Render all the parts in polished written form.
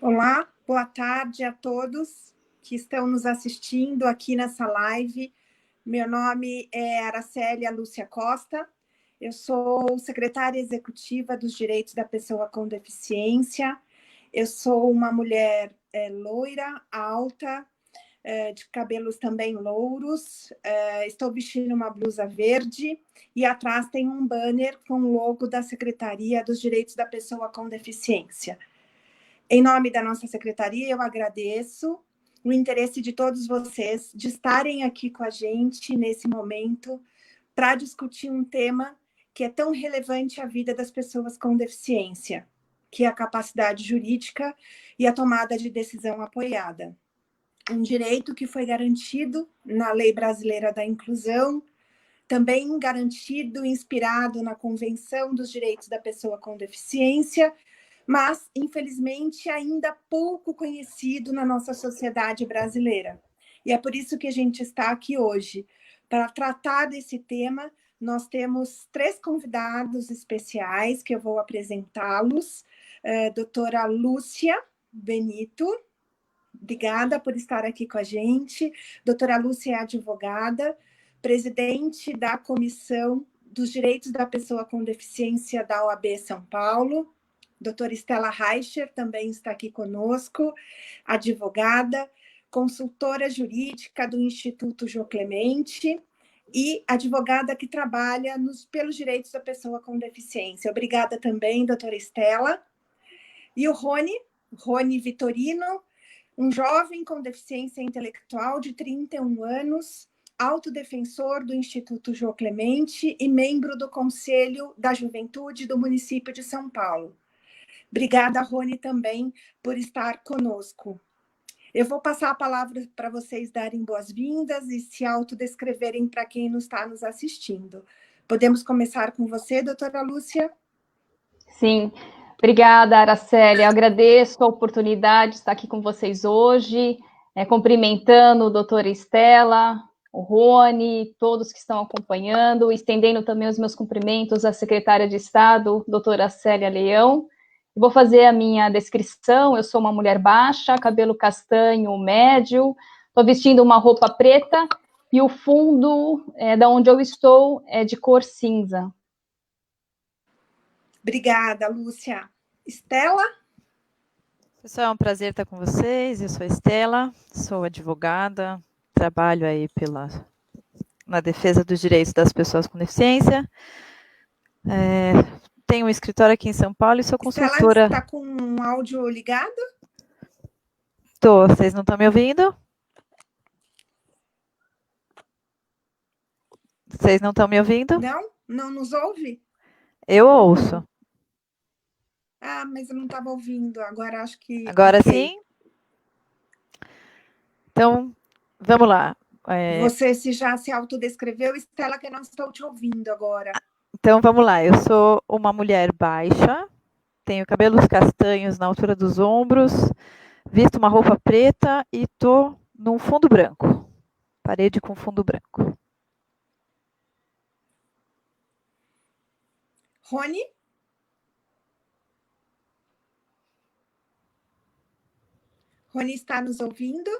Olá, boa tarde a todos que estão nos assistindo aqui nessa live. Meu nome é Aracélia Lúcia Costa, eu sou secretária executiva dos Direitos da Pessoa com Deficiência. Eu sou uma mulher loira, alta, de cabelos também louros, estou vestindo uma blusa verde e atrás tem um banner com o logo da Secretaria dos Direitos da Pessoa com Deficiência. Em nome da nossa secretaria, eu agradeço o interesse de todos vocês de estarem aqui com a gente nesse momento para discutir um tema que é tão relevante à vida das pessoas com deficiência, que é a capacidade jurídica e a tomada de decisão apoiada. Um direito que foi garantido na Lei Brasileira da Inclusão, também garantido, inspirado na Convenção dos Direitos da Pessoa com Deficiência, mas, infelizmente, ainda pouco conhecido na nossa sociedade brasileira. E é por isso que a gente está aqui hoje. Para tratar desse tema, nós temos 3 convidados especiais que eu vou apresentá-los. Doutora Lúcia Benito, obrigada por estar aqui com a gente. Doutora Lúcia é advogada, presidente da Comissão dos Direitos da Pessoa com Deficiência da OAB São Paulo. Doutora Estela Reicher também está aqui conosco, advogada, consultora jurídica do Instituto Jô Clemente e advogada que trabalha pelos direitos da pessoa com deficiência. Obrigada também, doutora Estela. E o Rony Vitorino, um jovem com deficiência intelectual de 31 anos, autodefensor do Instituto Jô Clemente e membro do Conselho da Juventude do município de São Paulo. Obrigada, Rony, também por estar conosco. Eu vou passar a palavra para vocês darem boas-vindas e se autodescreverem para quem não está nos assistindo. Podemos começar com você, doutora Lúcia? Sim, obrigada, Aracélia. Eu agradeço a oportunidade de estar aqui com vocês hoje, cumprimentando a doutora Estela, o Rony, todos que estão acompanhando, estendendo também os meus cumprimentos à secretária de Estado, doutora Célia Leão. Vou fazer a minha descrição. Eu sou uma mulher baixa, cabelo castanho médio, estou vestindo uma roupa preta e o fundo da onde eu estou é de cor cinza. Obrigada, Lúcia. Estela? Pessoal, é um prazer estar com vocês. Eu sou a Estela, sou advogada, trabalho aí na defesa dos direitos das pessoas com deficiência. Tenho um escritório aqui em São Paulo e sou consultora. Estela, está com um áudio ligado? Estou. Vocês não estão me ouvindo? Vocês não estão me ouvindo? Não? Não nos ouve? Eu ouço. Ah, mas eu não estava ouvindo. Agora acho que... Agora okay. Sim? Então, vamos lá. Você já se autodescreveu, Estela, que eu não estou te ouvindo agora. Então, vamos lá. Eu sou uma mulher baixa, tenho cabelos castanhos na altura dos ombros, visto uma roupa preta e estou num fundo branco. Parede com fundo branco. Rony? Rony está nos ouvindo?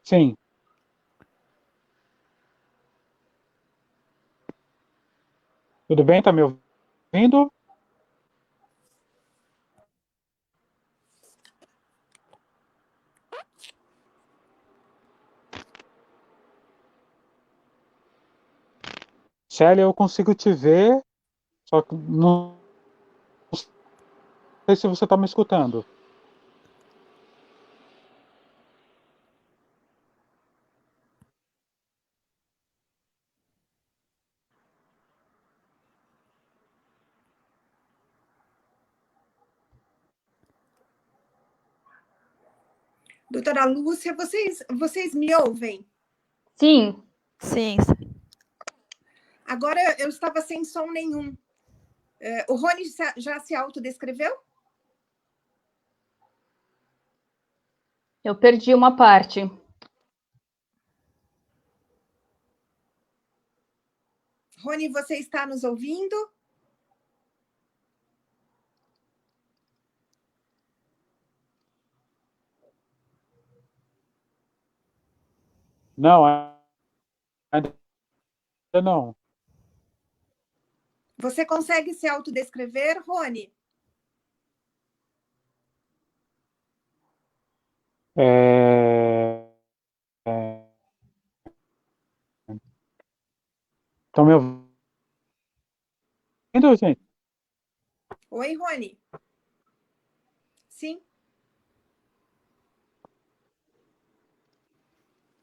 Sim. Tudo bem? Está me ouvindo? Célia, eu consigo te ver, só que não sei se você está me escutando. Doutora Lúcia, vocês me ouvem? Sim. Sim. Agora eu estava sem som nenhum. O Rony já se autodescreveu? Eu perdi uma parte. Rony, você está nos ouvindo? Não, ainda não. Você consegue se autodescrever, Rony? Estão me ouvindo, gente? Oi, Rony. Sim.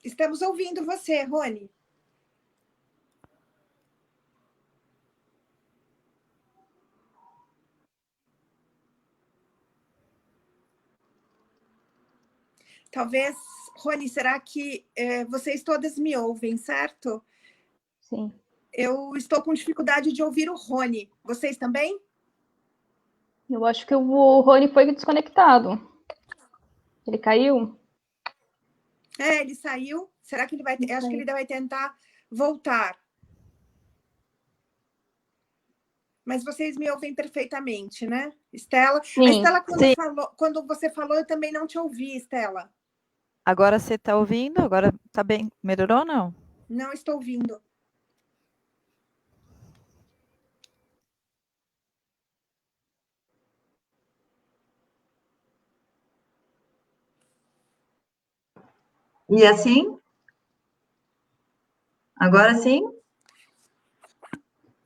Estamos ouvindo você, Rony. Talvez, Rony, será que vocês todas me ouvem, certo? Sim. Eu estou com dificuldade de ouvir o Rony. Vocês também? Eu acho que o Rony foi desconectado. Ele caiu? Ele saiu. Será que ele vai... Acho que ele vai tentar voltar. Mas vocês me ouvem perfeitamente, né? Estela? Sim. A Estela, quando você falou, eu também não te ouvi, Estela. Agora você está ouvindo? Agora está bem? Melhorou ou não? Não estou ouvindo. E assim? Agora sim?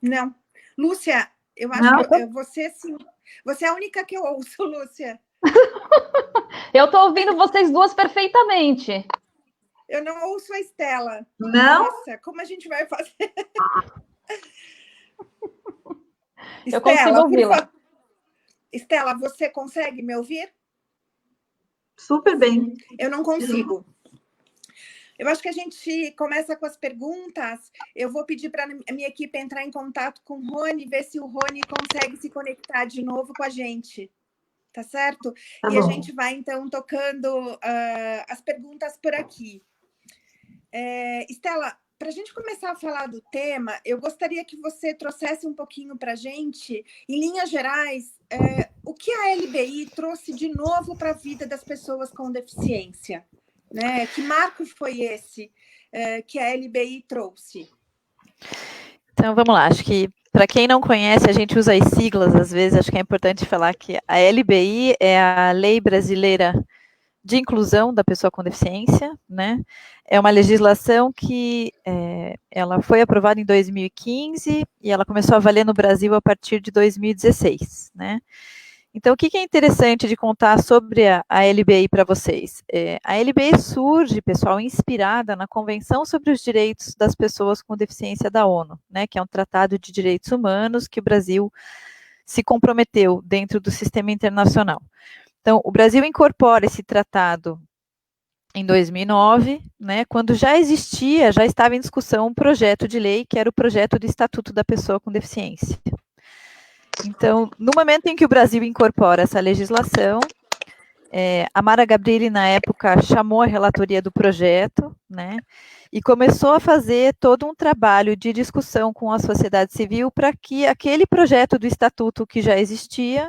Não. Lúcia, eu acho que você sim. Você é a única que eu ouço, Lúcia. Eu estou ouvindo vocês duas perfeitamente. Eu não ouço a Estela. Não? Nossa, como a gente vai fazer? Eu consigo ouvi-la. Estela, você consegue me ouvir? Super bem. Eu não consigo. Eu acho que a gente começa com as perguntas. Eu vou pedir para a minha equipe entrar em contato com o Rony, ver se o Rony consegue se conectar de novo com a gente. Tá certo? Tá e bom. A gente vai, então, tocando as perguntas por aqui. Estela, para a gente começar a falar do tema, eu gostaria que você trouxesse um pouquinho para a gente, em linhas gerais, o que a LBI trouxe de novo para a vida das pessoas com deficiência, né? Que marco foi esse que a LBI trouxe? Então, vamos lá. Acho que, para quem não conhece, a gente usa as siglas, às vezes, acho que é importante falar que a LBI é a Lei Brasileira de Inclusão da Pessoa com Deficiência, né? É uma legislação que ela foi aprovada em 2015 e ela começou a valer no Brasil a partir de 2016, né? Então, o que é interessante de contar sobre a LBI para vocês? A LBI surge, pessoal, inspirada na Convenção sobre os Direitos das Pessoas com Deficiência da ONU, né, que é um tratado de direitos humanos que o Brasil se comprometeu dentro do sistema internacional. Então, o Brasil incorpora esse tratado em 2009, né, quando já estava em discussão um projeto de lei, que era o projeto do Estatuto da Pessoa com Deficiência. Então, no momento em que o Brasil incorpora essa legislação, a Mara Gabrilli, na época, chamou a relatoria do projeto, né, e começou a fazer todo um trabalho de discussão com a sociedade civil para que aquele projeto do Estatuto que já existia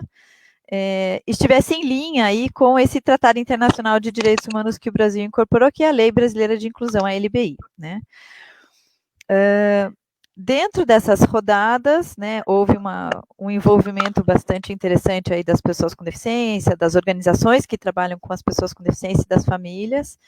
estivesse em linha aí com esse Tratado Internacional de Direitos Humanos que o Brasil incorporou, que é a Lei Brasileira de Inclusão, a LBI, né. Dentro dessas rodadas, né, houve um envolvimento bastante interessante aí das pessoas com deficiência, das organizações que trabalham com as pessoas com deficiência e das famílias,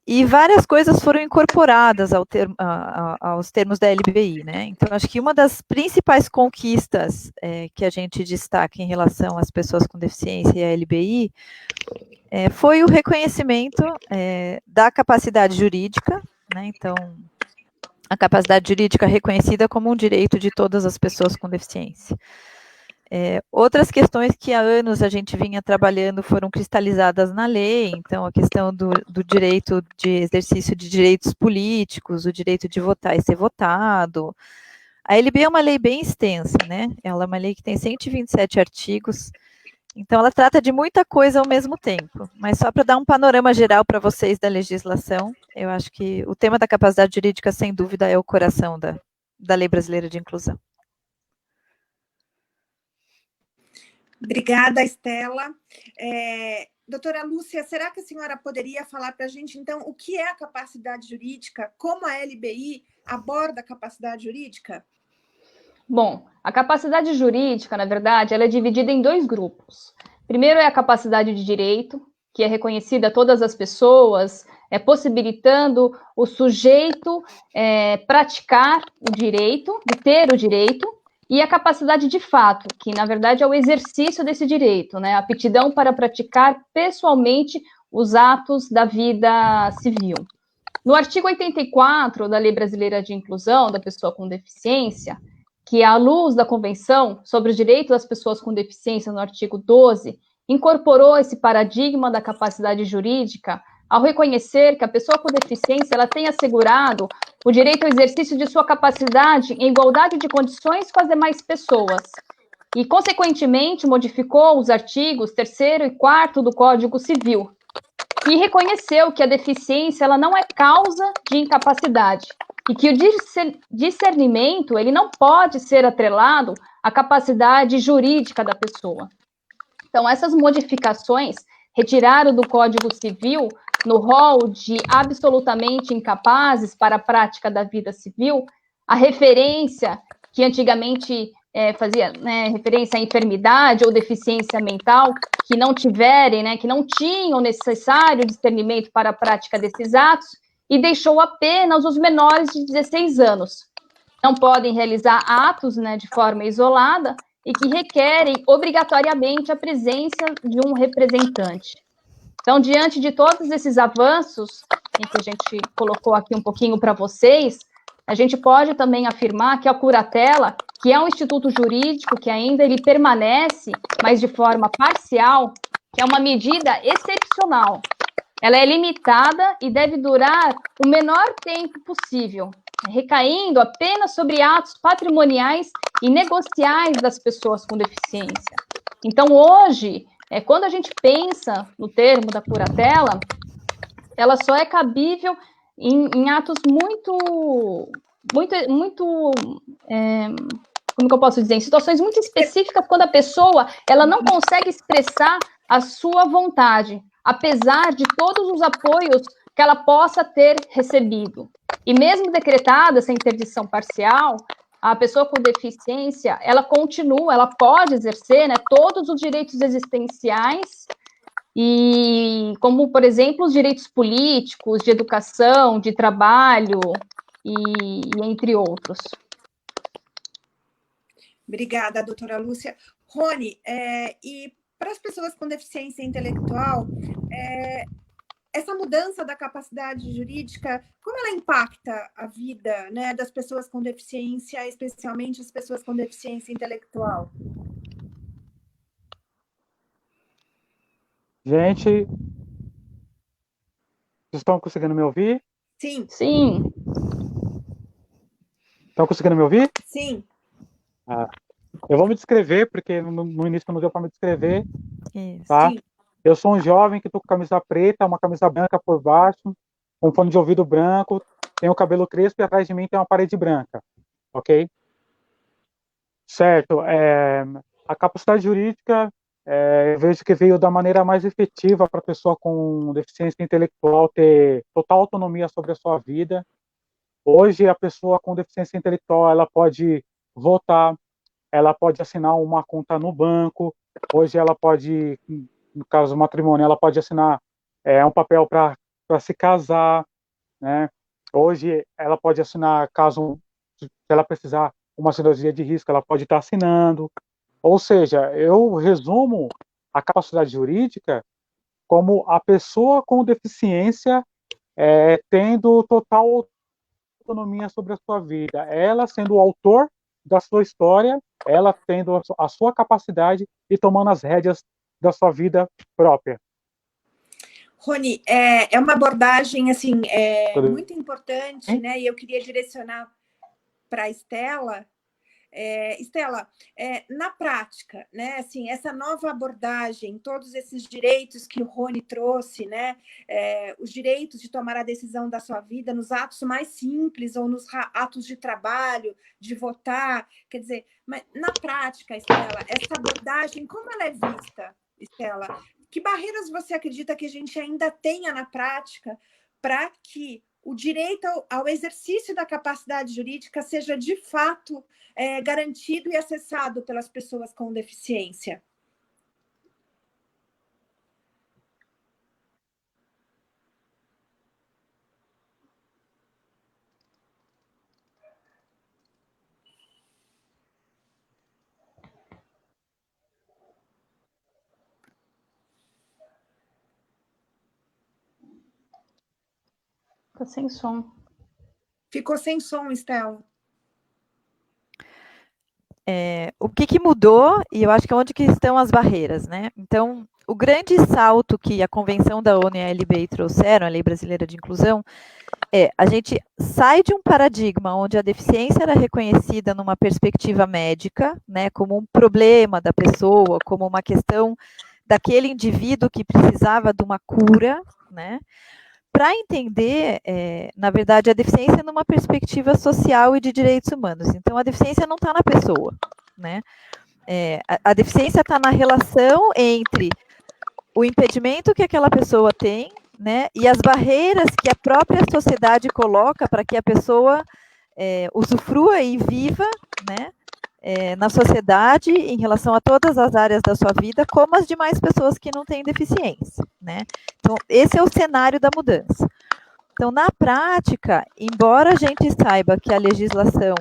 e várias coisas foram incorporadas aos termos da LBI, né? Então, acho que uma das principais conquistas que a gente destaca em relação às pessoas com deficiência e à LBI foi o reconhecimento da capacidade jurídica, né? Então, a capacidade jurídica reconhecida como um direito de todas as pessoas com deficiência. Outras questões que há anos a gente vinha trabalhando foram cristalizadas na lei, então a questão do direito de exercício de direitos políticos, o direito de votar e ser votado. A LB é uma lei bem extensa, né? Ela é uma lei que tem 127 artigos, então ela trata de muita coisa ao mesmo tempo, mas só para dar um panorama geral para vocês da legislação, eu acho que o tema da capacidade jurídica, sem dúvida, é o coração da Lei Brasileira de Inclusão. Obrigada, Estela. Doutora Lúcia, será que a senhora poderia falar para a gente, então, o que é a capacidade jurídica, como a LBI aborda a capacidade jurídica? Bom, a capacidade jurídica, na verdade, ela é dividida em dois grupos. Primeiro é a capacidade de direito, que é reconhecida a todas as pessoas, possibilitando o sujeito praticar o direito, de ter o direito, e a capacidade de fato, que na verdade é o exercício desse direito, né? A aptidão para praticar pessoalmente os atos da vida civil. No artigo 84 da Lei Brasileira de Inclusão da Pessoa com Deficiência, que à luz da Convenção sobre os Direitos das Pessoas com Deficiência, no artigo 12, incorporou esse paradigma da capacidade jurídica ao reconhecer que a pessoa com deficiência ela tem assegurado o direito ao exercício de sua capacidade em igualdade de condições com as demais pessoas. E, consequentemente, modificou os artigos 3º e 4º do Código Civil, e reconheceu que a deficiência ela não é causa de incapacidade e que o discernimento ele não pode ser atrelado à capacidade jurídica da pessoa. Então, essas modificações retiraram do Código Civil, no rol de absolutamente incapazes para a prática da vida civil, a referência que antigamente fazia referência à enfermidade ou deficiência mental, que não tiverem, que não tinham necessário discernimento para a prática desses atos, e deixou apenas os menores de 16 anos. Não podem realizar atos de forma isolada e que requerem obrigatoriamente a presença de um representante. Então, diante de todos esses avanços, em que a gente colocou aqui um pouquinho para vocês, a gente pode também afirmar que a curatela, que é um instituto jurídico que ainda ele permanece, mas de forma parcial, que é uma medida excepcional. Ela é limitada e deve durar o menor tempo possível, recaindo apenas sobre atos patrimoniais e negociais das pessoas com deficiência. Então, hoje, quando a gente pensa no termo da curatela, ela só é cabível em atos muito, como que eu posso dizer, em situações muito específicas, quando a pessoa ela não consegue expressar a sua vontade, apesar de todos os apoios que ela possa ter recebido. E mesmo decretada essa interdição parcial, a pessoa com deficiência, ela continua, ela pode exercer todos os direitos existenciais, e como, por exemplo, os direitos políticos, de educação, de trabalho, e entre outros. Obrigada, doutora Lúcia. Rony, e para as pessoas com deficiência intelectual, essa mudança da capacidade jurídica, como ela impacta a vida das pessoas com deficiência, especialmente as pessoas com deficiência intelectual? Gente, vocês estão conseguindo me ouvir? Sim. Sim. Estão conseguindo me ouvir? Sim. Eu vou me descrever, porque no início não deu para me descrever. Isso. Tá? Sim. Eu sou um jovem que estou com camisa preta, uma camisa branca por baixo, um fone de ouvido branco, tenho o cabelo crespo e atrás de mim tem uma parede branca. Ok? Certo. A capacidade jurídica, eu vejo que veio da maneira mais efetiva para a pessoa com deficiência intelectual ter total autonomia sobre a sua vida. Hoje, a pessoa com deficiência intelectual, ela pode votar, ela pode assinar uma conta no banco, hoje ela pode, no caso do matrimônio, ela pode assinar um papel para se casar, né? Hoje ela pode assinar, caso ela precisar uma cirurgia de risco, ela pode estar assinando. Ou seja, eu resumo a capacidade jurídica como a pessoa com deficiência tendo total autonomia sobre a sua vida, ela sendo o autor da sua história, ela tendo a sua capacidade e tomando as rédeas da sua vida própria. Rony, é uma abordagem assim, muito importante, né? E eu queria direcionar para a Estela. Estela, na prática, né, assim, essa nova abordagem, todos esses direitos que o Rony trouxe, né, os direitos de tomar a decisão da sua vida nos atos mais simples ou nos atos de trabalho, de votar, quer dizer, mas na prática, Estela, essa abordagem, como ela é vista, Estela? que barreiras você acredita que a gente ainda tenha na prática para que o direito ao exercício da capacidade jurídica seja, de fato, garantido e acessado pelas pessoas com deficiência? Ficou sem som. Ficou sem som, Estela. O que mudou, e eu acho que é onde que estão as barreiras, né? Então, o grande salto que a Convenção da ONU e a LBI trouxeram, a Lei Brasileira de Inclusão, a gente sai de um paradigma onde a deficiência era reconhecida numa perspectiva médica, né, como um problema da pessoa, como uma questão daquele indivíduo que precisava de uma cura, né, para entender, na verdade, a deficiência numa perspectiva social e de direitos humanos. Então, a deficiência não está na pessoa, né? A deficiência está na relação entre o impedimento que aquela pessoa tem, né, e as barreiras que a própria sociedade coloca para que a pessoa usufrua e viva, né, na sociedade em relação a todas as áreas da sua vida, como as demais pessoas que não têm deficiência, né? Então, esse é o cenário da mudança. Então, na prática, embora a gente saiba que a legislação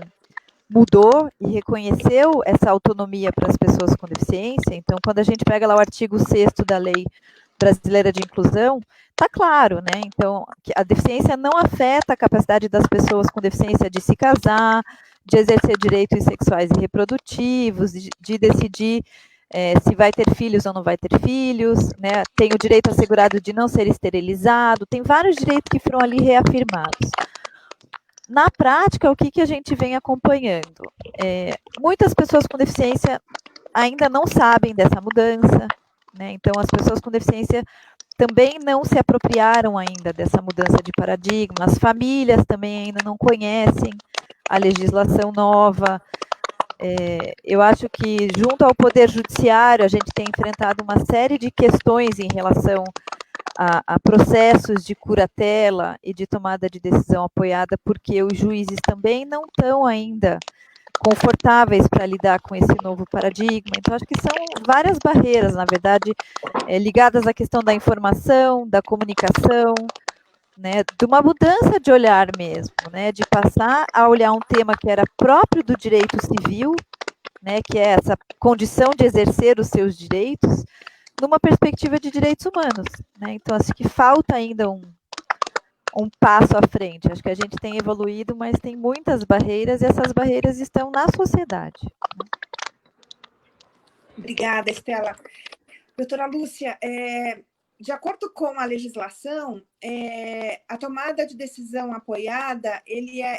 mudou e reconheceu essa autonomia para as pessoas com deficiência, então, quando a gente pega lá o artigo 6º da Lei Brasileira de Inclusão, está claro, né? Então, que a deficiência não afeta a capacidade das pessoas com deficiência de se casar, de exercer direitos sexuais e reprodutivos, de decidir se vai ter filhos ou não vai ter filhos, né? Tem o direito assegurado de não ser esterilizado, tem vários direitos que foram ali reafirmados. Na prática, o que a gente vem acompanhando? Muitas pessoas com deficiência ainda não sabem dessa mudança, né? Então, as pessoas com deficiência também não se apropriaram ainda dessa mudança de paradigma, as famílias também ainda não conhecem a legislação nova. Eu acho que, junto ao Poder Judiciário, a gente tem enfrentado uma série de questões em relação a processos de curatela e de tomada de decisão apoiada, porque os juízes também não estão ainda confortáveis para lidar com esse novo paradigma. Então, acho que são várias barreiras, na verdade, ligadas à questão da informação, da comunicação, né, de uma mudança de olhar mesmo, né, de passar a olhar um tema que era próprio do direito civil, né, que é essa condição de exercer os seus direitos, numa perspectiva de direitos humanos, né. Então, acho que falta ainda um passo à frente. Acho que a gente tem evoluído, mas tem muitas barreiras, e essas barreiras estão na sociedade. Obrigada, Estela. Doutora Lúcia, de acordo com a legislação, a tomada de decisão apoiada,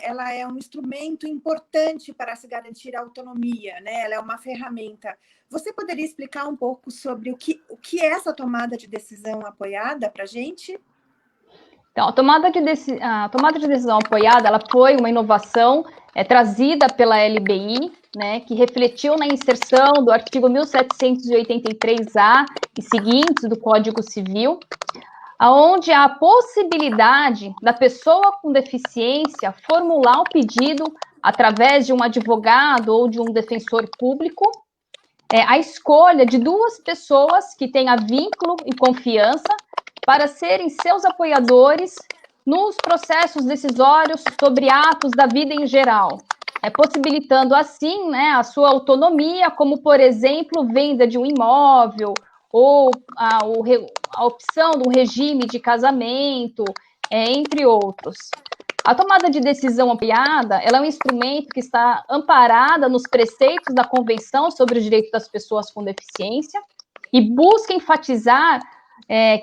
ela é um instrumento importante para se garantir a autonomia, né? Ela é uma ferramenta. Você poderia explicar um pouco sobre o que é essa tomada de decisão apoiada para a gente? Então, a tomada de decisão apoiada, ela foi uma inovação trazida pela LBI, né, que refletiu na inserção do artigo 1783-A e seguintes do Código Civil, onde há a possibilidade da pessoa com deficiência formular o pedido através de um advogado ou de um defensor público, a escolha de duas pessoas que tenham vínculo e confiança para serem seus apoiadores nos processos decisórios sobre atos da vida em geral, possibilitando assim, né, a sua autonomia, como, por exemplo, venda de um imóvel ou a opção de um regime de casamento, entre outros. A tomada de decisão apoiada, ela é um instrumento que está amparada nos preceitos da Convenção sobre os Direitos das Pessoas com Deficiência e busca enfatizar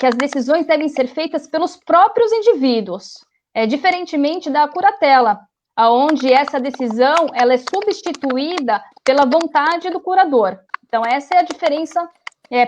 que as decisões devem ser feitas pelos próprios indivíduos, diferentemente da curatela, onde essa decisão ela é substituída pela vontade do curador. Então, essa é a diferença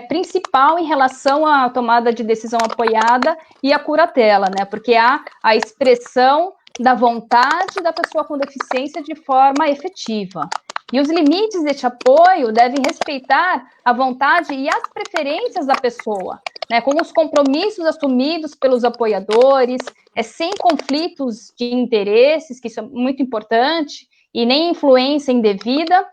principal em relação à tomada de decisão apoiada e à curatela, né? Porque há a expressão da vontade da pessoa com deficiência de forma efetiva. E os limites deste apoio devem respeitar a vontade e as preferências da pessoa, né, com os compromissos assumidos pelos apoiadores, sem conflitos de interesses, que isso é muito importante, e nem influência indevida,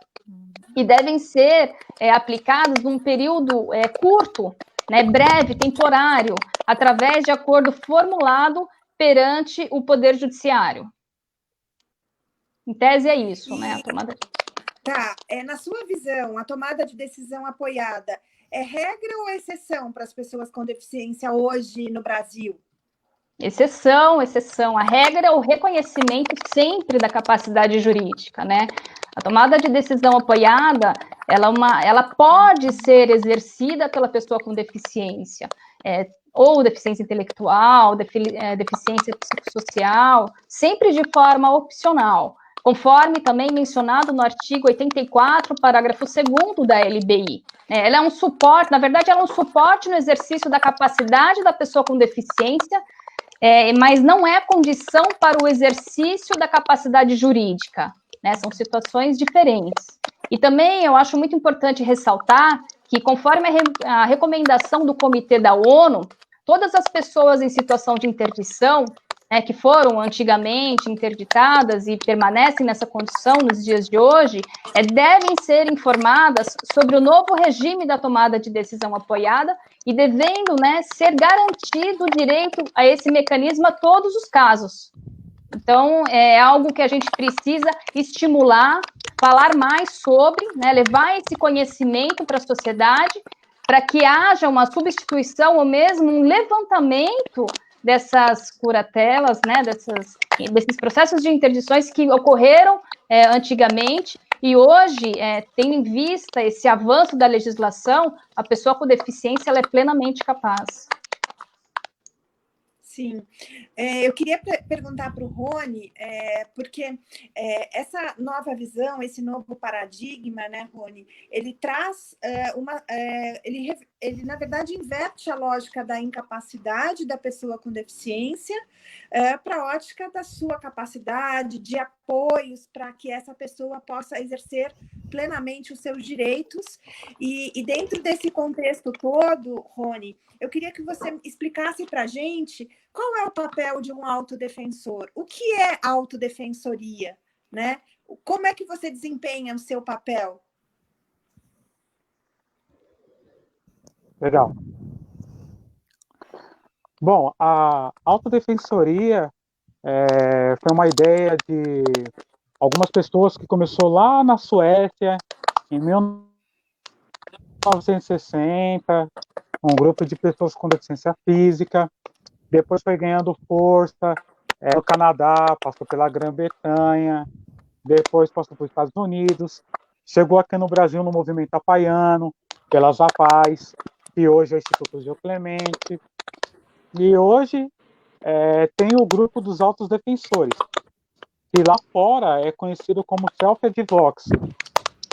e devem ser aplicados num período curto, né, breve, temporário, através de acordo formulado perante o Poder Judiciário. Em tese é isso, né? A tomada... Tá, na sua visão, a tomada de decisão apoiada é regra ou exceção para as pessoas com deficiência hoje no Brasil? Exceção, exceção. A regra é o reconhecimento sempre da capacidade jurídica, né? A tomada de decisão apoiada, ela pode ser exercida pela pessoa com deficiência, ou deficiência intelectual, deficiência psicossocial, sempre de forma opcional, conforme também mencionado no artigo 84, parágrafo 2º da LBI. Ela é um suporte, na verdade, ela é um suporte no exercício da capacidade da pessoa com deficiência, mas não é condição para o exercício da capacidade jurídica, né? São situações diferentes. E também eu acho muito importante ressaltar que, conforme a recomendação do Comitê da ONU, todas as pessoas em situação de interdição, que foram antigamente interditadas e permanecem nessa condição nos dias de hoje, devem ser informadas sobre o novo regime da tomada de decisão apoiada e devendo, né, ser garantido o direito a esse mecanismo a todos os casos. Então, é algo que a gente precisa estimular, falar mais sobre, né, levar esse conhecimento para a sociedade, para que haja uma substituição ou mesmo um levantamento dessas curatelas, né, desses processos de interdições que ocorreram antigamente, e hoje, tendo em vista esse avanço da legislação, a pessoa com deficiência ela é plenamente capaz. Sim. Eu queria perguntar para o Rony, porque essa nova visão, esse novo paradigma, né, Rony, ele traz ele, na verdade, inverte a lógica da incapacidade da pessoa com deficiência para a ótica da sua capacidade, de apoios para que essa pessoa possa exercer plenamente os seus direitos. E dentro desse contexto todo, Rony, eu queria que você explicasse para a gente qual é o papel de um autodefensor? O que é autodefensoria? Né? Como é que você desempenha o seu papel? Legal. Bom, a autodefensoria foi uma ideia de algumas pessoas que começou lá na Suécia, em 1960, um grupo de pessoas com deficiência física. Depois foi ganhando força no Canadá, passou pela Grã-Bretanha, depois passou para os Estados Unidos, chegou aqui no Brasil no movimento apaiano, pelas APAES, que hoje é o Instituto Gil Clemente, e hoje tem o grupo dos autodefensores, que lá fora é conhecido como Self-Advocacy,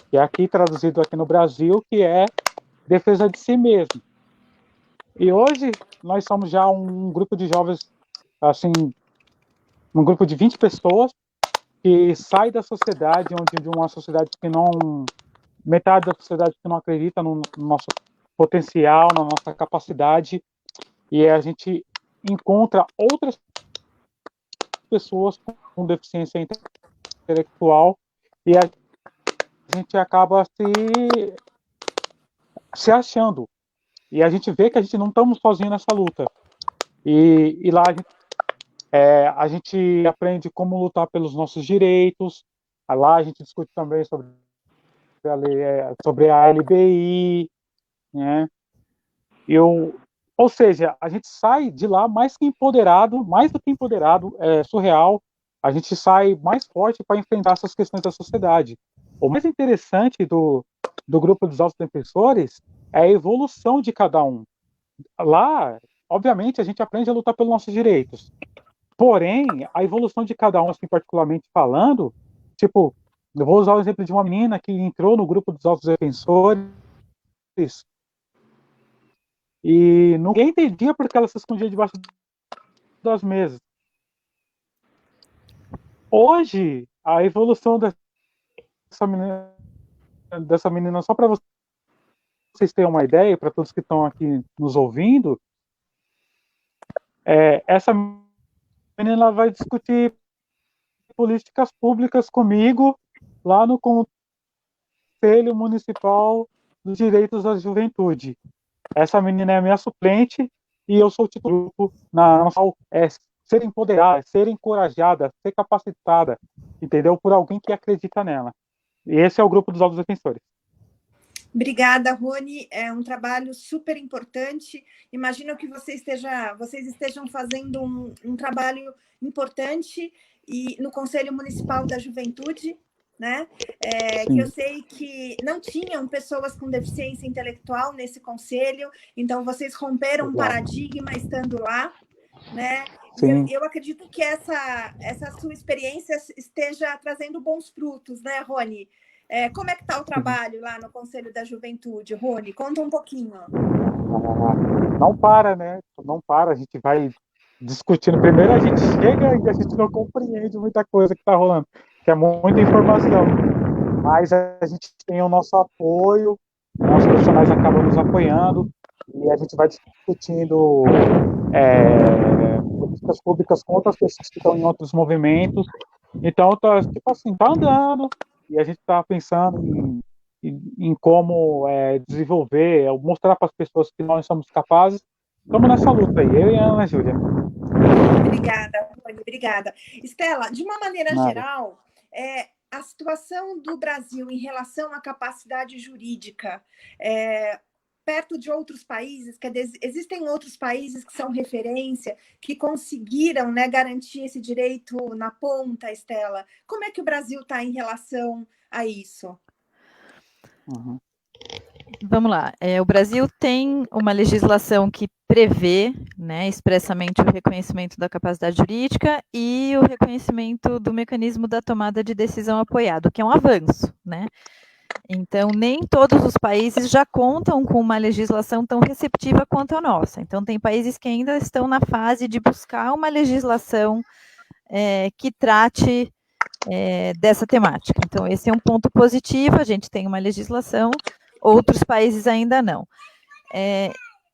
que é aqui traduzido aqui no Brasil, que é defesa de si mesmo. E hoje nós somos já um grupo de jovens, assim, um grupo de 20 pessoas que sai da sociedade, de uma sociedade que não... metade da sociedade que não acredita no nosso potencial, na nossa capacidade, e a gente encontra outras pessoas com deficiência intelectual e a gente acaba se achando. E a gente vê que a gente não estamos sozinhos nessa luta. E lá a gente aprende como lutar pelos nossos direitos. Lá a gente discute também sobre a LBI, né? Ou seja, a gente sai de lá mais que empoderado, mais do que empoderado, é surreal. A gente sai mais forte para enfrentar essas questões da sociedade. O mais interessante do grupo dos autodefensores é a evolução de cada um. Lá, obviamente, a gente aprende a lutar pelos nossos direitos. Porém, a evolução de cada um, assim, particularmente falando, tipo, eu vou usar o exemplo de uma menina que entrou no grupo dos autodefensores e ninguém entendia porque ela se escondia debaixo das mesas. Hoje, a evolução dessa menina, só para você vocês terem uma ideia, para todos que estão aqui nos ouvindo, essa menina ela vai discutir políticas públicas comigo lá no Conselho Municipal dos Direitos da Juventude. Essa menina é a minha suplente e eu sou o titular do grupo na nossa ser empoderada, ser encorajada, ser capacitada, entendeu? Por alguém que acredita nela. E esse é o grupo dos Altos Defensores. Obrigada, Rony. É um trabalho super importante. Imagino que vocês estejam fazendo um trabalho importante no Conselho Municipal da Juventude, né? Que eu sei que não tinham pessoas com deficiência intelectual nesse conselho, então vocês romperam um paradigma estando lá, né? E eu acredito que essa sua experiência esteja trazendo bons frutos, né, Rony? Como é que está o trabalho lá no Conselho da Juventude, Rony? Conta um pouquinho. Não para, né? Não para, a gente vai discutindo. Primeiro a gente chega e a gente não compreende muita coisa que está rolando, que é muita informação. Mas a gente tem o nosso apoio, os profissionais acabam nos apoiando e a gente vai discutindo políticas públicas com outras pessoas que estão em outros movimentos. Então, tipo assim, tá andando e a gente está pensando em como desenvolver, mostrar para as pessoas que nós somos capazes. Estamos nessa luta aí, eu e a Ana Júlia. Obrigada, Rony, obrigada. Estela, de uma maneira geral, a situação do Brasil em relação à capacidade jurídica, perto de outros países, existem outros países que são referência, que conseguiram, né, garantir esse direito na ponta, Estela. Como é que o Brasil está em relação a isso? Vamos lá. O Brasil tem uma legislação que prevê, né, expressamente o reconhecimento da capacidade jurídica e o reconhecimento do mecanismo da tomada de decisão apoiado, que é um avanço, né? Então, nem todos os países já contam com uma legislação tão receptiva quanto a nossa. Então, tem países que ainda estão na fase de buscar uma legislação que trate dessa temática. Então, esse é um ponto positivo, a gente tem uma legislação, outros países ainda não.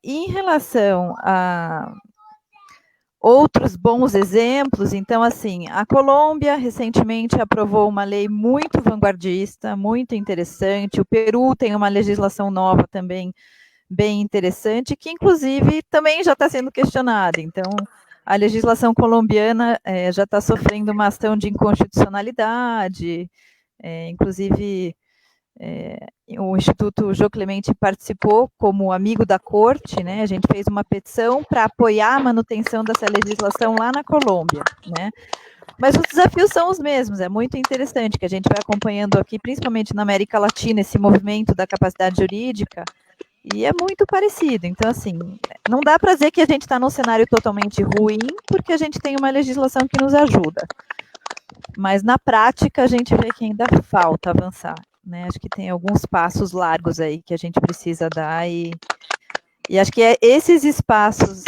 Em relação a outros bons exemplos, então, assim, a Colômbia recentemente aprovou uma lei muito vanguardista, muito interessante, o Peru tem uma legislação nova também bem interessante, que inclusive também já está sendo questionada, então a legislação colombiana já está sofrendo uma ação de inconstitucionalidade, inclusive o Instituto Jô Clemente participou como amigo da corte, né? A gente fez uma petição para apoiar a manutenção dessa legislação lá na Colômbia, né? Mas os desafios são os mesmos, é muito interessante que a gente vai acompanhando aqui, principalmente na América Latina, esse movimento da capacidade jurídica, e é muito parecido. Então, assim, não dá para dizer que a gente está num cenário totalmente ruim, porque a gente tem uma legislação que nos ajuda. Mas, na prática, a gente vê que ainda falta avançar, né? Acho que tem alguns passos largos aí que a gente precisa dar e acho que esses espaços,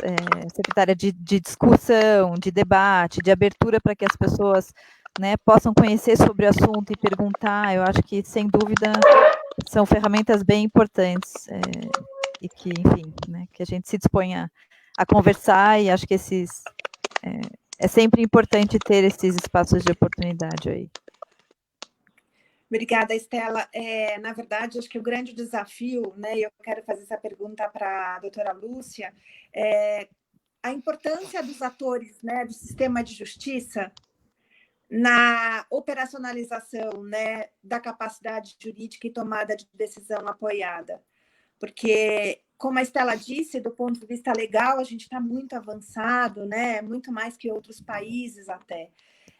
secretária, de discussão, de debate, de abertura para que as pessoas, né, possam conhecer sobre o assunto e perguntar, eu acho que, sem dúvida, são ferramentas bem importantes e que, enfim, né, que a gente se disponha a conversar e acho que é sempre importante ter esses espaços de oportunidade aí. Obrigada, Estela. Na verdade, acho que o grande desafio, né, e eu quero fazer essa pergunta para a doutora Lúcia, a importância dos atores, né, do sistema de justiça na operacionalização, né, da capacidade jurídica e tomada de decisão apoiada. Porque, como a Estela disse, do ponto de vista legal, a gente está muito avançado, né, muito mais que outros países até.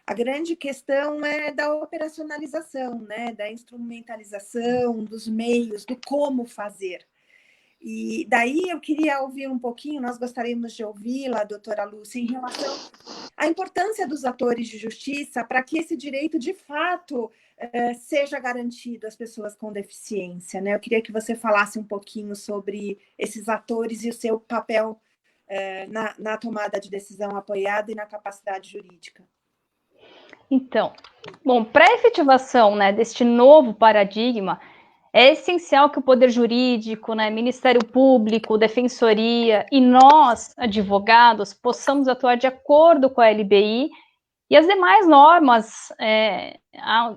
A grande questão é da operacionalização, né? Da instrumentalização, dos meios, do como fazer. E daí eu queria ouvir um pouquinho, nós gostaríamos de ouvi-la, doutora Lúcia, em relação à importância dos atores de justiça para que esse direito, de fato, seja garantido às pessoas com deficiência, né? Eu queria que você falasse um pouquinho sobre esses atores e o seu papel na tomada de decisão apoiada e na capacidade jurídica. Então, bom, para a efetivação, né, deste novo paradigma, é essencial que o Poder Jurídico, né, Ministério Público, Defensoria e nós, advogados, possamos atuar de acordo com a LBI e as demais normas,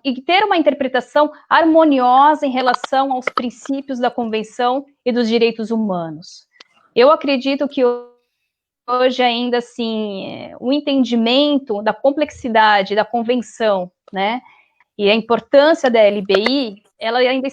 e ter uma interpretação harmoniosa em relação aos princípios da Convenção e dos direitos humanos. Eu acredito que hoje ainda, assim, o entendimento da complexidade da Convenção, né, e a importância da LBI, ela ainda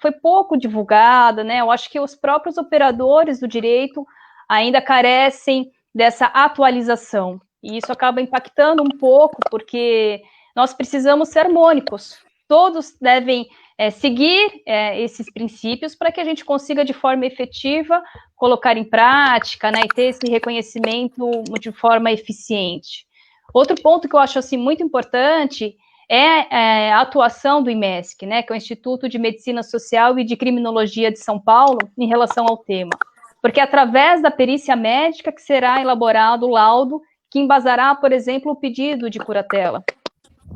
foi pouco divulgada, né, eu acho que os próprios operadores do direito ainda carecem dessa atualização, e isso acaba impactando um pouco, porque nós precisamos ser harmônicos, todos devem seguir esses princípios para que a gente consiga, de forma efetiva, colocar em prática, né, e ter esse reconhecimento de forma eficiente. Outro ponto que eu acho assim, muito importante é a atuação do IMESC, né, que é o Instituto de Medicina Social e de Criminologia de São Paulo, em relação ao tema. Porque é através da perícia médica que será elaborado o laudo que embasará, por exemplo, o pedido de curatela.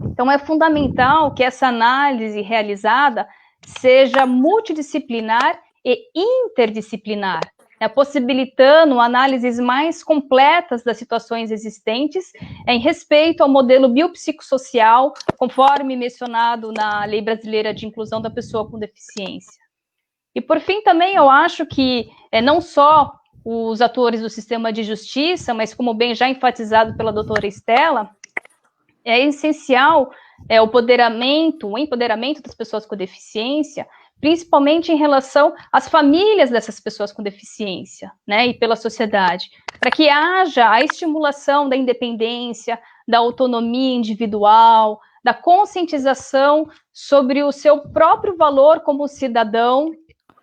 Então, é fundamental que essa análise realizada seja multidisciplinar e interdisciplinar, né, possibilitando análises mais completas das situações existentes em respeito ao modelo biopsicossocial, conforme mencionado na Lei Brasileira de Inclusão da Pessoa com Deficiência. E, por fim, também eu acho que não só os atores do sistema de justiça, mas como bem já enfatizado pela doutora Estela, é essencial o empoderamento das pessoas com deficiência, principalmente em relação às famílias dessas pessoas com deficiência, né, e pela sociedade, para que haja a estimulação da independência, da autonomia individual, da conscientização sobre o seu próprio valor como cidadão,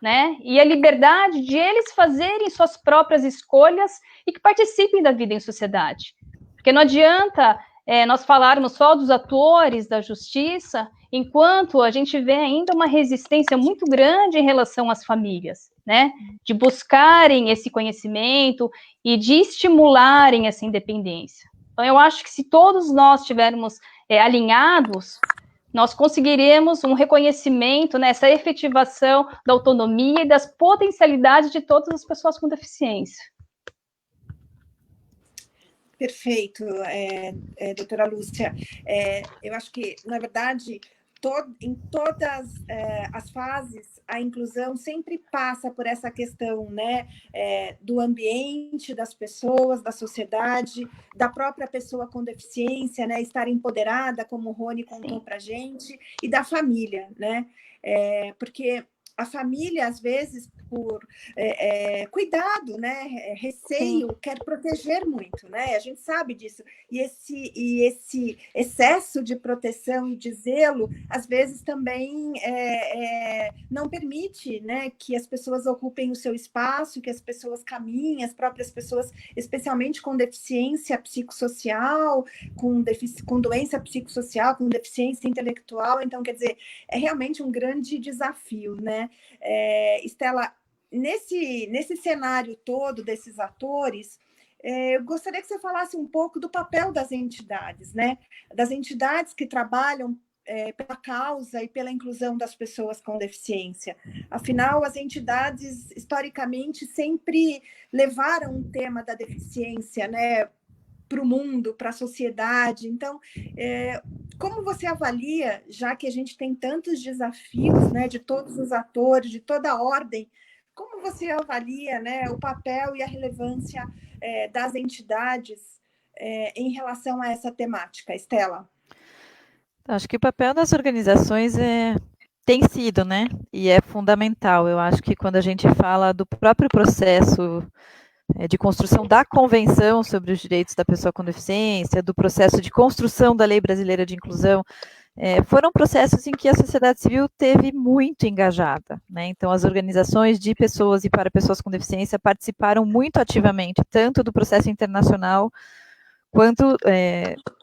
né, e a liberdade de eles fazerem suas próprias escolhas e que participem da vida em sociedade. Porque não adianta nós falarmos só dos atores da justiça, enquanto a gente vê ainda uma resistência muito grande em relação às famílias, né, de buscarem esse conhecimento e de estimularem essa independência. Então, eu acho que se todos nós estivermos alinhados, nós conseguiremos um reconhecimento, né, essa efetivação da autonomia e das potencialidades de todas as pessoas com deficiência. Perfeito, doutora Lúcia. Eu acho que, na verdade, em todas as fases, a inclusão sempre passa por essa questão, né, do ambiente, das pessoas, da sociedade, da própria pessoa com deficiência, né, estar empoderada, como o Rony contou para a gente, e da família, né, porque a família, às vezes, por cuidado, né, receio, quer proteger muito, né? A gente sabe disso. E esse excesso de proteção e de zelo, às vezes, também não permite, né, que as pessoas ocupem o seu espaço, que as pessoas caminhem, as próprias pessoas, especialmente com deficiência psicossocial, com doença psicossocial, com deficiência intelectual. Então, quer dizer, é realmente um grande desafio, né? Estela, nesse cenário todo desses atores, eu gostaria que você falasse um pouco do papel das entidades, né? Das entidades que trabalham pela causa e pela inclusão das pessoas com deficiência. Afinal, as entidades, historicamente, sempre levaram o tema da deficiência, né, para o mundo, para a sociedade. Então, como você avalia, já que a gente tem tantos desafios, né, de todos os atores, de toda a ordem, como você avalia, né, o papel e a relevância das entidades em relação a essa temática, Estela? Acho que o papel das organizações tem sido, né, e é fundamental. Eu acho que quando a gente fala do próprio processo de construção da Convenção sobre os Direitos da Pessoa com Deficiência, do processo de construção da Lei Brasileira de Inclusão, foram processos em que a sociedade civil teve muito engajada, né? Então, as organizações de pessoas e para pessoas com deficiência participaram muito ativamente, tanto do processo internacional, quanto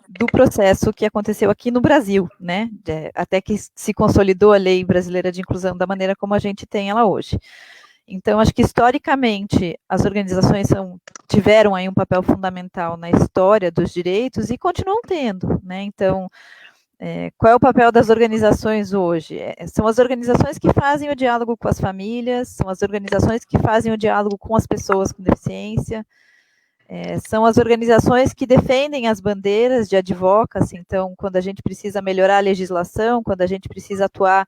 do processo que aconteceu aqui no Brasil, né? Até que se consolidou a Lei Brasileira de Inclusão da maneira como a gente tem ela hoje. Então, acho que, historicamente, as organizações tiveram aí um papel fundamental na história dos direitos e continuam tendo, né? Então, qual é o papel das organizações hoje? São as organizações que fazem o diálogo com as famílias, são as organizações que fazem o diálogo com as pessoas com deficiência, são as organizações que defendem as bandeiras de advocacy. Então, quando a gente precisa melhorar a legislação, quando a gente precisa atuar,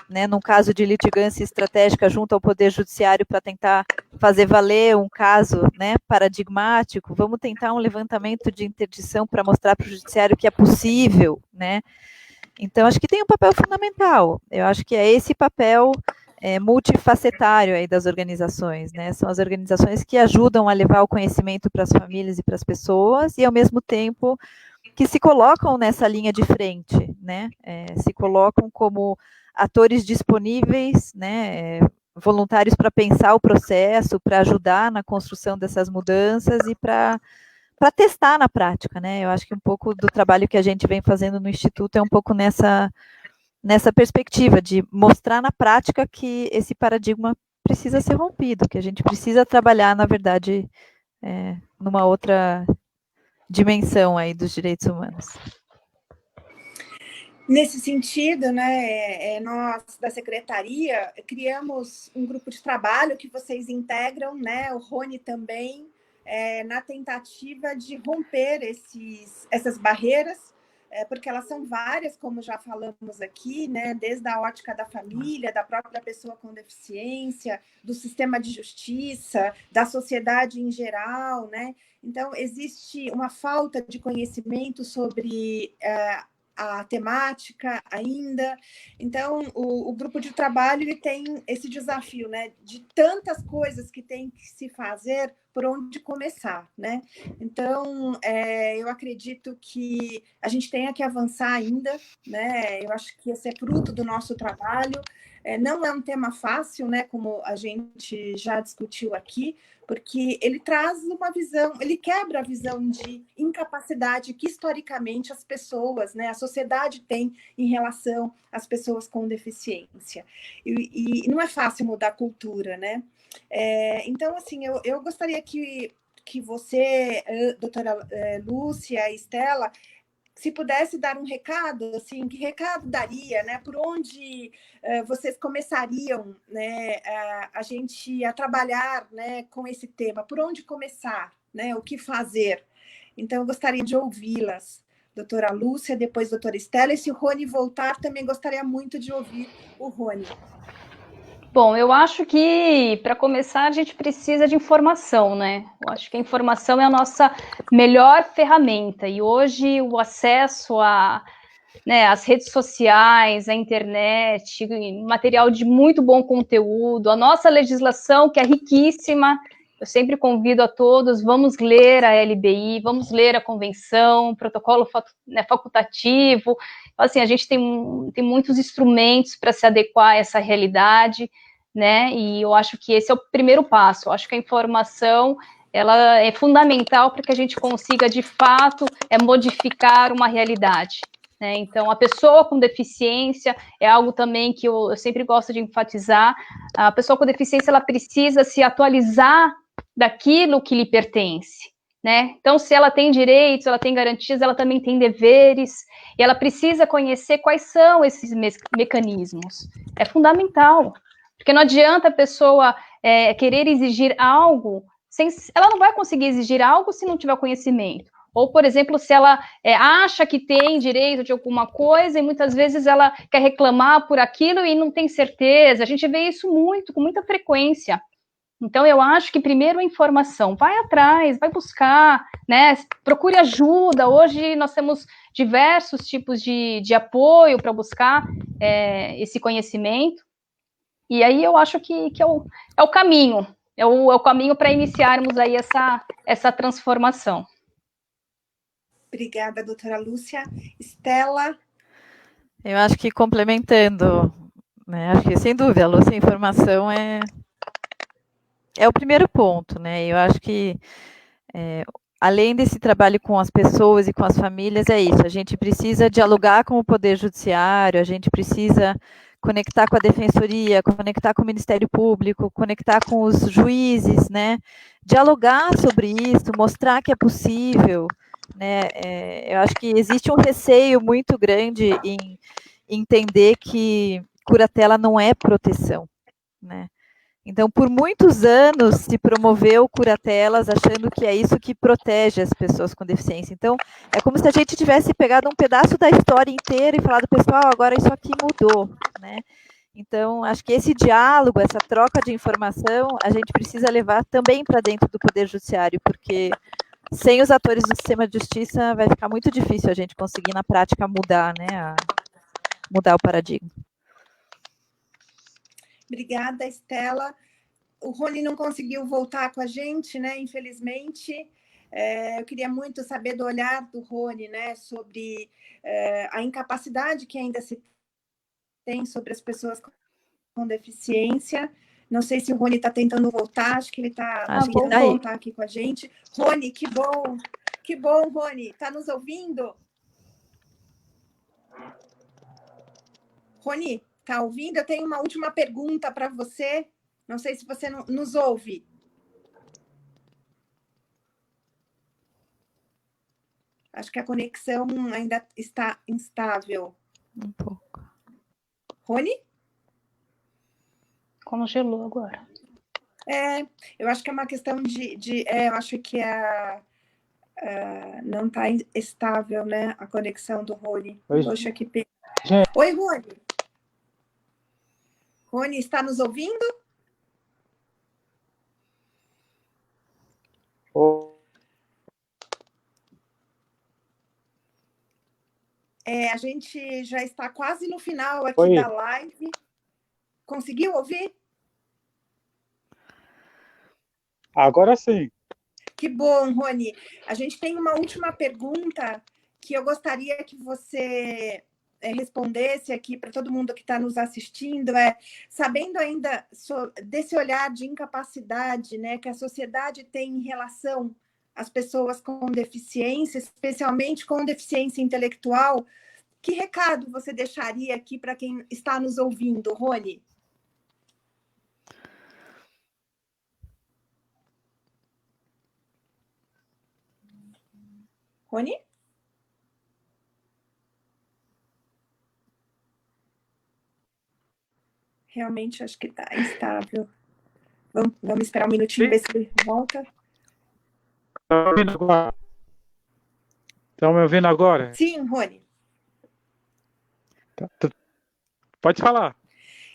né, num caso de litigância estratégica junto ao Poder Judiciário para tentar fazer valer um caso, né, paradigmático, vamos tentar um levantamento de interdição para mostrar para o Judiciário que é possível, né? Então, acho que tem um papel fundamental. Eu acho que é esse papel multifacetário aí das organizações, né? São as organizações que ajudam a levar o conhecimento para as famílias e para as pessoas e, ao mesmo tempo, que se colocam nessa linha de frente, né? Se colocam como atores disponíveis, né, voluntários para pensar o processo, para ajudar na construção dessas mudanças e para testar na prática, né? Eu acho que um pouco do trabalho que a gente vem fazendo no Instituto é um pouco nessa perspectiva de mostrar na prática que esse paradigma precisa ser rompido, que a gente precisa trabalhar, na verdade, numa outra dimensão aí dos direitos humanos. Nesse sentido, né, nós da Secretaria criamos um grupo de trabalho que vocês integram, né, o Rony também, na tentativa de romper essas barreiras, porque elas são várias, como já falamos aqui, né, desde a ótica da família, da própria pessoa com deficiência, do sistema de justiça, da sociedade em geral, né? Então, existe uma falta de conhecimento sobre a temática ainda. Então, o grupo de trabalho ele tem esse desafio, né, de tantas coisas que tem que se fazer, por onde começar, né? Então, eu acredito que a gente tenha que avançar ainda, né? Eu acho que esse é fruto do nosso trabalho. Não é um tema fácil, né, como a gente já discutiu aqui, porque ele traz uma visão, ele quebra a visão de incapacidade que historicamente as pessoas, né, a sociedade tem em relação às pessoas com deficiência. E não é fácil mudar a cultura, né? Então, assim, eu gostaria que você, doutora Lúcia e Estela, se pudesse dar um recado, assim, que recado daria, né? Por onde vocês começariam, né, a gente a trabalhar, né, com esse tema? Por onde começar, né? O que fazer? Então, eu gostaria de ouvi-las, doutora Lúcia, depois doutora Estela, e se o Rony voltar, também gostaria muito de ouvir o Rony. Bom, eu acho que, para começar, a gente precisa de informação, né? Eu acho que a informação é a nossa melhor ferramenta. E hoje o acesso às redes sociais, à internet, material de muito bom conteúdo, a nossa legislação, que é riquíssima. Eu sempre convido a todos, vamos ler a LBI, vamos ler a convenção, o protocolo facultativo. Assim, a gente tem muitos instrumentos para se adequar a essa realidade, né? E eu acho que esse é o primeiro passo. Eu acho que a informação ela é fundamental para que a gente consiga, de fato, modificar uma realidade, né? Então, a pessoa com deficiência é algo também que eu sempre gosto de enfatizar. A pessoa com deficiência ela precisa se atualizar daquilo que lhe pertence, né? Então, se ela tem direitos, ela tem garantias, ela também tem deveres, e ela precisa conhecer quais são esses mecanismos. É fundamental, porque não adianta a pessoa querer exigir algo, ela não vai conseguir exigir algo se não tiver conhecimento. Ou, por exemplo, se ela acha que tem direito de alguma coisa e muitas vezes ela quer reclamar por aquilo e não tem certeza. A gente vê isso com muita frequência. Então, eu acho que primeiro a informação, vai atrás, vai buscar, né? Procure ajuda. Hoje nós temos diversos tipos de apoio para buscar esse conhecimento. E aí eu acho que é o caminho, é o caminho para iniciarmos aí essa transformação. Obrigada, doutora Lúcia. Estela? Eu acho que complementando, né? Acho que, sem dúvida, Lúcia, a informação é o primeiro ponto, né? Eu acho que, além desse trabalho com as pessoas e com as famílias, é isso. A gente precisa dialogar com o Poder Judiciário, a gente precisa conectar com a Defensoria, conectar com o Ministério Público, conectar com os juízes, né? Dialogar sobre isso, mostrar que é possível, né? Eu acho que existe um receio muito grande em entender que curatela não é proteção, né? Então, por muitos anos se promoveu curatelas achando que é isso que protege as pessoas com deficiência. Então, é como se a gente tivesse pegado um pedaço da história inteira e falado, pessoal, agora isso aqui mudou, né? Então, acho que esse diálogo, essa troca de informação, a gente precisa levar também para dentro do Poder Judiciário, porque sem os atores do sistema de justiça vai ficar muito difícil a gente conseguir, na prática, mudar, né? Mudar o paradigma. Obrigada, Estela. O Rony não conseguiu voltar com a gente, né? Infelizmente. Eu queria muito saber do olhar do Rony, né? Sobre a incapacidade que ainda se tem sobre as pessoas com deficiência. Não sei se o Rony está tentando voltar, acho que ele está tentando voltar aqui com a gente. Rony, que bom, Rony. Está nos ouvindo? Rony, está ouvindo? Eu tenho uma última pergunta para você. Não sei se você nos ouve. Acho que a conexão ainda está instável. Um pouco. Rony? Congelou agora. Eu acho que é uma questão eu acho que não está estável, né? A conexão do Rony. Poxa, que pena. Oi, Rony. Rony, está nos ouvindo? A gente já está quase no final aqui da live. Conseguiu ouvir? Agora sim. Que bom, Rony. A gente tem uma última pergunta que eu gostaria que você respondesse aqui para todo mundo que está nos assistindo, sabendo ainda desse olhar de incapacidade, né, que a sociedade tem em relação às pessoas com deficiência, especialmente com deficiência intelectual, que recado você deixaria aqui para quem está nos ouvindo, Rony? Rony? Realmente acho que está instável. Vamos esperar um minutinho, ver se ele volta. Estão me ouvindo agora? Sim, Rony. Pode falar.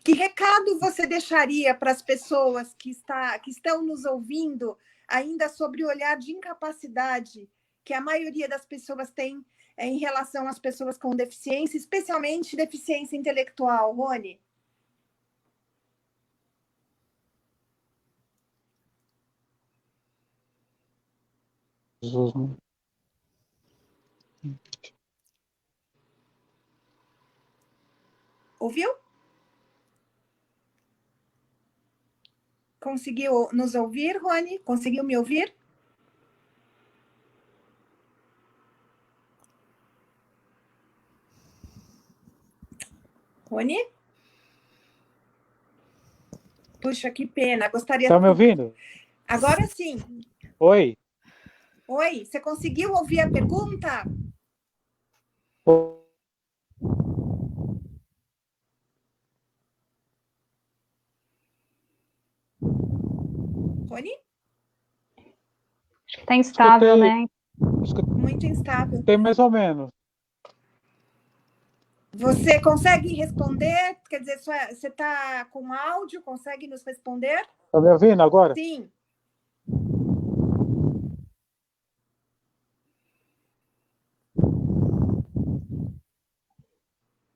Que recado você deixaria para as pessoas que estão nos ouvindo ainda sobre o olhar de incapacidade que a maioria das pessoas tem em relação às pessoas com deficiência, especialmente deficiência intelectual, Rony? Ouviu? Conseguiu nos ouvir, Rony? Conseguiu me ouvir? Rony? Puxa, que pena. Gostaria... Estão me ouvindo? Agora sim. Oi. Oi, você conseguiu ouvir a pergunta? Rony? Acho que está instável, né? Muito instável. Tem mais ou menos. Você consegue responder? Quer dizer, você está com áudio? Consegue nos responder? Está me ouvindo agora? Sim.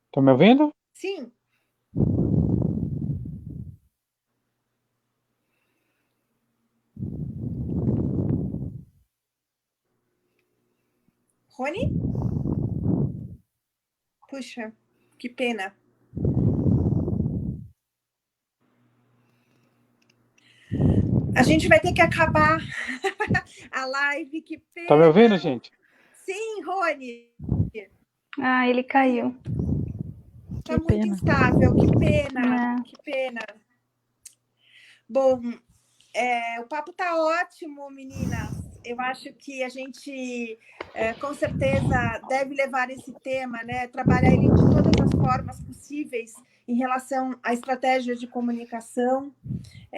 Está me ouvindo? Sim. Rony? Puxa, que pena. A gente vai ter que acabar a live, que pena. Tá me ouvindo, gente? Sim, Rony. Ah, ele caiu. Tá muito instável, que pena, que pena. Bom, o papo tá ótimo, meninas. eu acho que a gente, com certeza, deve levar esse tema, né? Trabalhar ele de todas as formas possíveis em relação à estratégia de comunicação.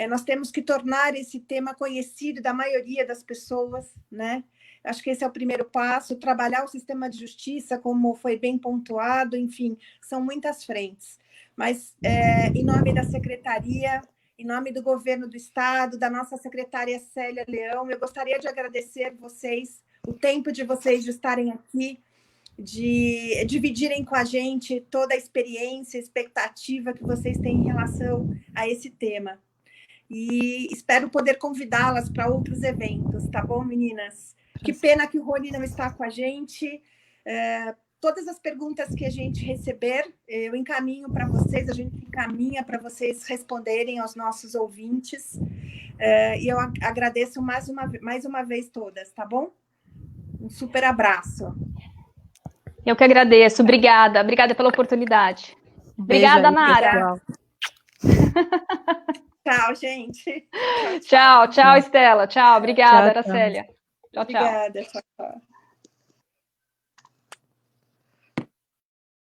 Nós temos que tornar esse tema conhecido da maioria das pessoas, né? Acho que esse é o primeiro passo, trabalhar o sistema de justiça, como foi bem pontuado, enfim, são muitas frentes. Mas, em nome da Secretaria, em nome do Governo do Estado, da nossa secretária Célia Leão, eu gostaria de agradecer vocês, o tempo de vocês de estarem aqui, de dividirem com a gente toda a experiência, expectativa que vocês têm em relação a esse tema. E espero poder convidá-las para outros eventos, tá bom, meninas? Que pena que o Rony não está com a gente. Todas as perguntas que a gente receber, eu encaminho para vocês, a gente encaminha para vocês responderem aos nossos ouvintes. E eu agradeço mais uma vez todas, tá bom? Um super abraço. Eu que agradeço, obrigada. Obrigada pela oportunidade. Obrigada, Nara. Tchau, gente. Tchau, Estela. Tchau, obrigada, Aracélia. Tchau, tchau. Obrigada, tchau.